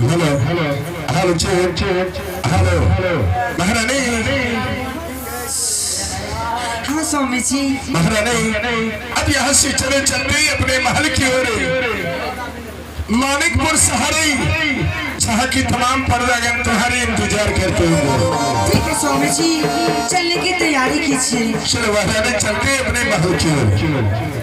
Hello hello check hello महारानी हाँ स्वामी जी। महारानी अब यहाँ से चले चलते अपने महल की ओर मानिकपुर शहरी जहाँ की तमाम पर्दागण तुम्हारी इंतजार करते होंगे। ठीक है स्वामी जी, चलने की तैयारी कीजिए। चलो महारानी चलते अपने महल की ओर।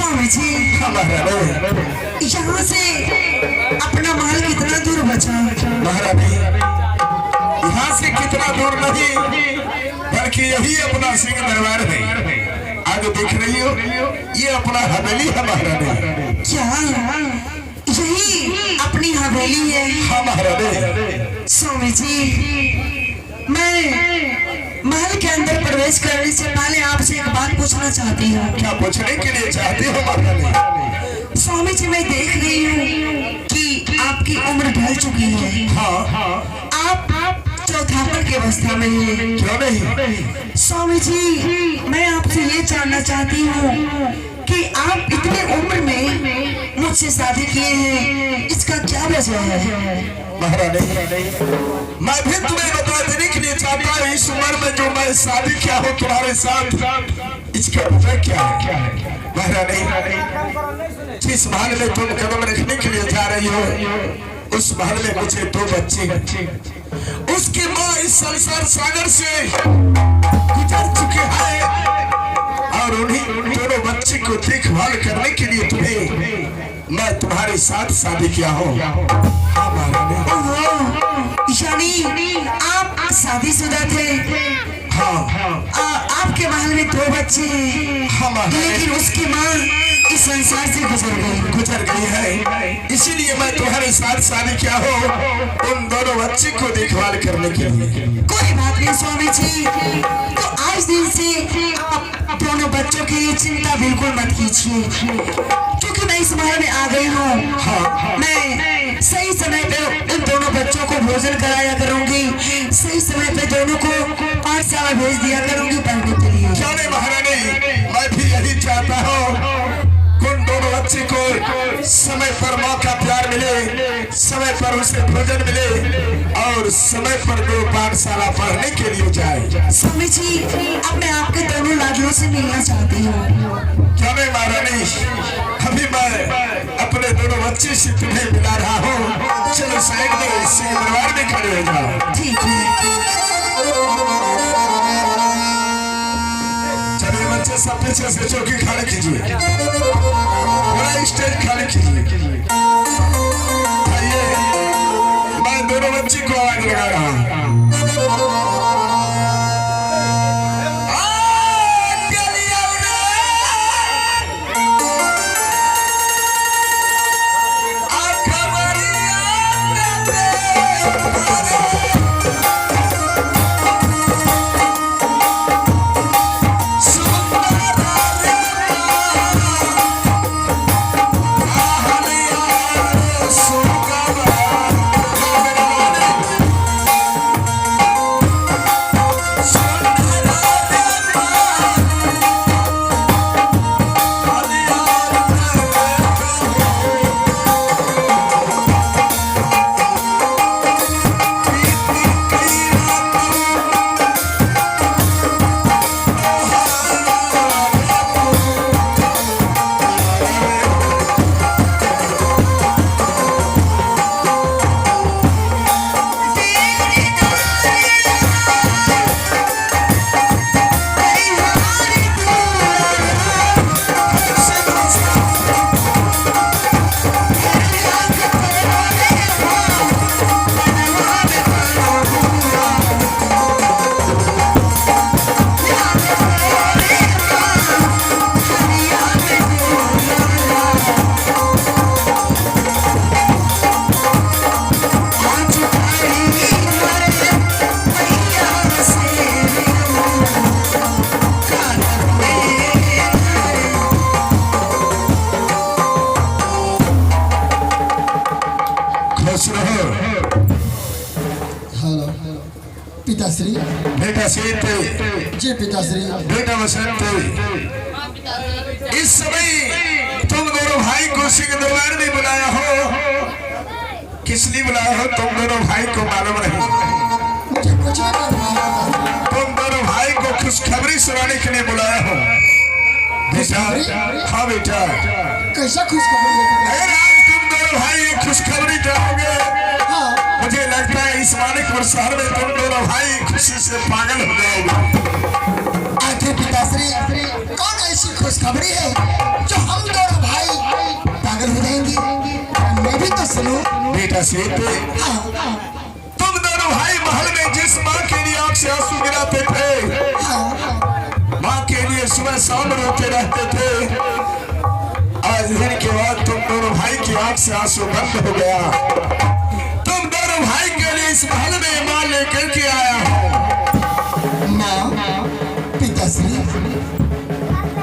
स्वामी जी महारानी यहाँ से अपना महल कितना दूर बचा? महारानी यहाँ से कितना दूर नहीं बल्कि यही अपना सिंह दरबार है। आगे देख रही हो ये अपना हवेली है महारानी। क्या यही अपनी हवेली है? हाँ महारानी। स्वामी जी मैं महल के अंदर प्रवेश करने से पहले आपसे एक बात पूछना चाहती हूँ। क्या पूछने के लिए चाहते हो महारानी? स्वामी जी मैं देख रही हूँ कि आपकी उम्र ढल चुकी है। हाँ आप चौथापन की अवस्था में हैं। क्यों नहीं? स्वामी जी मैं आपसे ये जानना चाहती हूँ कि आप इतने उम्र में मुझसे शादी किए हैं, इसका क्या वजह है? महारानी मैं भी तुम्हें बता देने के लिए चाहता हूँ इस उम्र में जो मैं शादी किया हूँ तुम्हारे साथ, इसका वजह क्या है? महारानी जिस महल में तुम कदम रखने के लिए जा रही हो उस महल में मुझे 2 बच्चे, उसकी माँ इस संसार सागर से गुजर चुके हैं और उन्हीं दोनों बच्चे को देखभाल करने के लिए मैं तुम्हारे साथ शादी किया हूँ। यानी आप शादीशुदा थे? हाँ। आपके महल में 2 बच्चे हैं। हाँ, लेकिन उसकी माँ इस संसार से गुजर गई है, इसीलिए मैं तुम्हारे साथ शादी किया हो उन दोनों बच्चे को देखभाल करने के लिए। कोई बात नहीं स्वामी जी, तो आज दिन से आप दोनों बच्चों की चिंता बिल्कुल मत कीजिए, क्योंकि मैं इस महल में आ गई हूँ। हाँ। मैं सही समय पे उन दोनों बच्चों को भोजन कराया करूंगी, सही समय पे दोनों को पाठशाला भेज दिया करूंगी पढ़ने के लिए। क्या नहीं महारानी, मैं भी यही चाहता हूँ उन दोनों बच्चे को समय पर माँ का प्यार मिले, समय पर उसे भोजन मिले और समय पर वो पाठशाला पढ़ने के लिए जाए। स्वामी जी अब मैं आपके दोनों लाडलों से मिलना चाहती हूँ। क्या नहीं महारानी, अभी मैं अपने दोनों बच्चे से तुम्हें मिला रहा हूँ। चलो साइड में सिंह दरबार में खड़े हो जाओ। ठीक है। चलिए बच्चे सब पीछे से चौकी खड़े कीजिए, पूरा स्टेज खड़े कीजिए। आइए मैं दोनों बच्चे को आवाज लगा रहा हूँ। पिताश्री। बेटा सीत जी पिताश्री। बेटा वसंत, इस समय तुम दोनों भाई को सिंह दरबार में बुलाया हो, किस लिए बुलाया हो तुम दोनों भाई को मालूम नहीं? मुझे कुछ नहीं मालूम। तुम दोनों भाई को खुशखबरी सुनाने के लिए बुलाया हो। बेटा, हाँ बेटा। कैसा खुशखबरी है? अगर आज तुम दोनों भाई ये खुशखबरी जाओगे, हाँ। मुझे लगता है इस मानिकपुर शहर में तुम दोनों भाई खुशी से पागल हो जाओगे। आखिर पिताश्री कौन ऐसी खुशखबरी है जो हम बेटा सीते, तुम दोनों भाई महल में जिस माँ के लिए आंख से आंसू गिराते थे, माँ के लिए सुबह शाम रोते रहते थे, आज दिन के बाद तुम दोनों भाई की आंख से आंसू बंद हो गया। तुम दोनों भाई के लिए इस महल में माँ लेकर के आया हूँ। माँ, पिताश्री,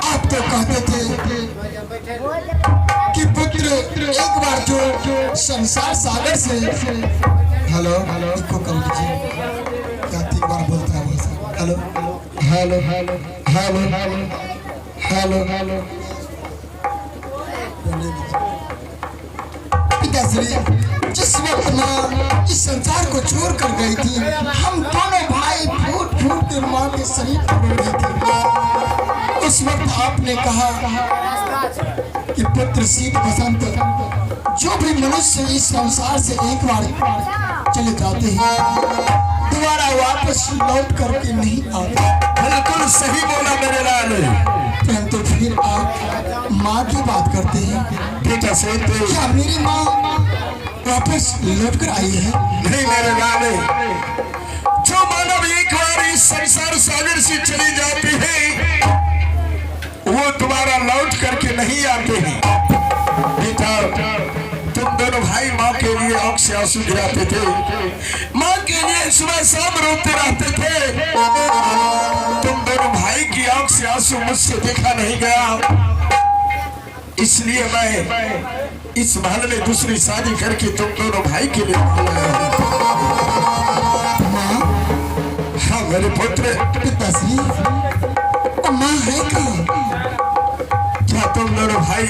आप तो कहते थे कि पुत्र एक बार जो संसार सागर से, हेलो इको कर लीजिए, क्या 3 बार बोलता है वैसे, hello hello hello hello hello hello, पिताश्री जिस वक्त माँ इस संसार को छोड़ कर गई थी, हम दोनों भाई फूट फूट के माँ के शरीर पर रो रहे थे। उस वक्त आपने कहा कि पुत्र शीत बसंत जो भी मनुष्य इस संसार से एक बार चले जाते हैं दोबारा वापस लौट करके नहीं आते। बिल्कुल सही बोला मेरे लाल। परंतु फिर आप माँ की बात करते हैं, बेटा सीते, क्या मेरी माँ वापस लौट कर आई है? नहीं मेरे लाल, जो मानव एक बार इस संसार सागर से चली जाती है वो दोबारा लौट करके नहीं आते हैं। बेटा तुम दोनों भाई माँ के लिए आंख से आंसू गिराते थे, माँ के लिए सुबह शाम रोते रहते थे। तुम दोनों भाई की आंख से आंसू मुझसे देखा नहीं गया, इसलिए मैं इस महल में दूसरी शादी करके तुम दोनों भाई के लिए लाया हूँ। हाँ मेरे पुत्र। पिताश्री, माँ है कहाँ? क्या तुम दोनों भाई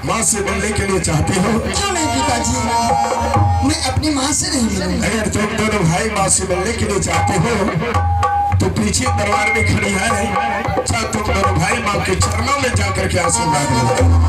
माँ से मिलने के लिए चाहते हो? क्यों नहीं पिताजी, मैं अपनी माँ से नहीं मिलूंगा। अगर तुम दोनों भाई माँ से मिलने के लिए चाहते हो तो पीछे दरबार में खड़ी है, चाहे तुम दोनों भाई माँ के चरणों में जाकर के आशीर्वाद लो।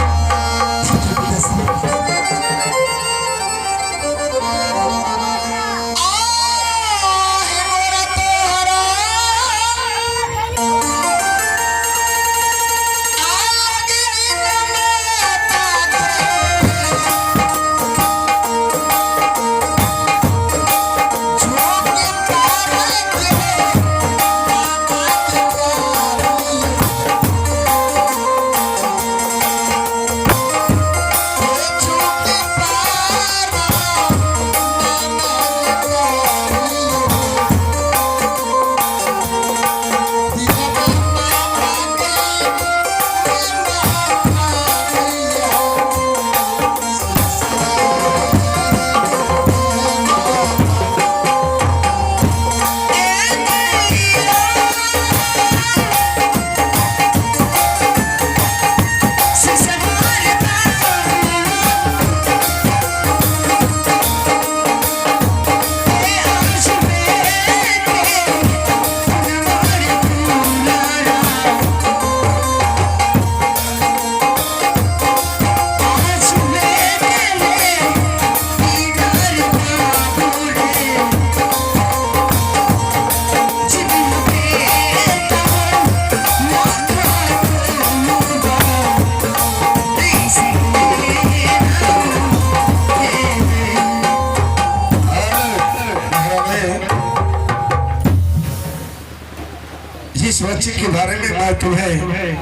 जिस बच्चे के बारे में मैं तुम्हें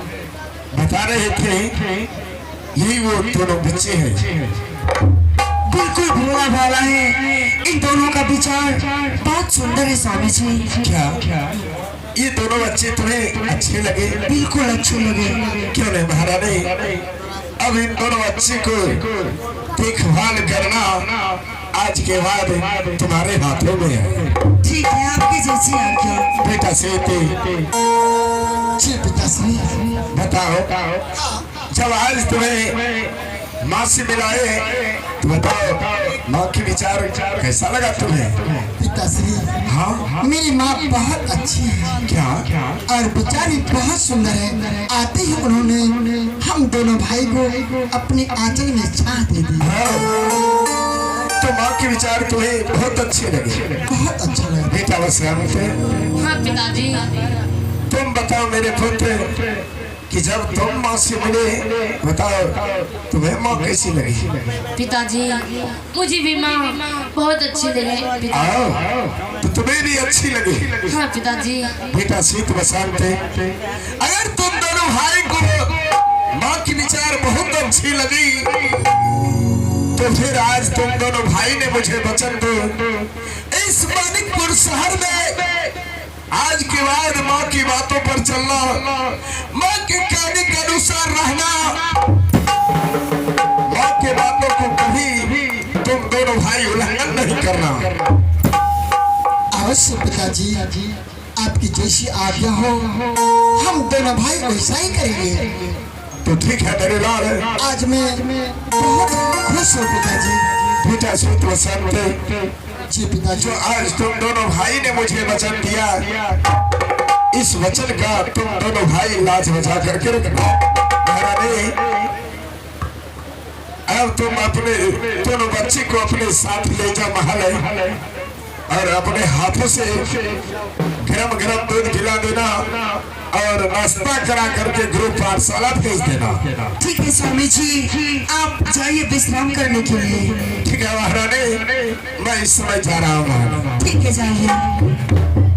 बता रहे थे, यही वो दोनों बच्चे हैं। बिल्कुल भोला भाला है, इन दोनों का विचार बहुत सुंदर है स्वामी जी। क्या ये दोनों बच्चे तुम्हें अच्छे लगे? बिल्कुल अच्छे लगे। क्यों नहीं महारानी, अब इन दोनों बच्चे को देखभाल करना आज के बाद तुम्हारे हाथों में है। ठीक है, आपकी जैसी आज्ञा। बेटा सीते, जी पिताश्री। बताओ, जब आज तुम्हें माँ से मिलाए तो बताओ माँ के विचार कैसा लगा तुम्हें? पिताश्री, हाँ मेरी माँ बहुत अच्छी है। क्या? और विचार भी बहुत सुंदर है। आते ही उन्होंने हम दोनों भाई को अपने आंचल में छा दे दी। तो माँ के विचार तुम्हें बहुत अच्छे लगे? बहुत अच्छा लगा। बेटा बस हाँ पिताजी। तुम बताओ मेरे पुत्र, कि जब तुम माँ से मिले, बताओ तुम्हें माँ कैसी लगी? पिताजी मुझे भी माँ बहुत अच्छी लगी। तो तुम्हें भी अच्छी लगी? हाँ पिताजी। बेटा शीत बसंत, अगर तुम दोनों भाई को माँ की विचार बहुत अच्छी लगी तो फिर आज तुम दोनों भाई ने मुझे वचन दो, इस मानिकपुर शहर में आज के बाद माँ की बातों पर चलना, माँ के कहने के अनुसार रहना, माँ के बातों को कभी तुम दोनों भाई उल्लंघन नहीं करना। अवश्य पिताजी, आपकी जैसी आज्ञा हो हम दोनों भाई वैसा ही करेंगे। तो ठीक है मेरे लाल, आज मैं बहुत खुश हूँ पिताजी। बेटा शीत बसंत, जी पिताजी। जो आज तुम दोनों भाई ने मुझे वचन दिया, इस वचन का तुम दोनों भाई लाज बचा करके रखना। महारानी, अब तुम अपने दोनों बच्चे को अपने साथ ले जा महल और अपने हाथों से गरम गरम दूध पिला देना और नाश्ता करा करके गुरु पाठशाला भेज देना। ठीक है स्वामी जी, आप जाइए विश्राम करने के लिए। ठीक है महारानी, मैं इस समय जा रहा हूँ। ठीक है, जाइए।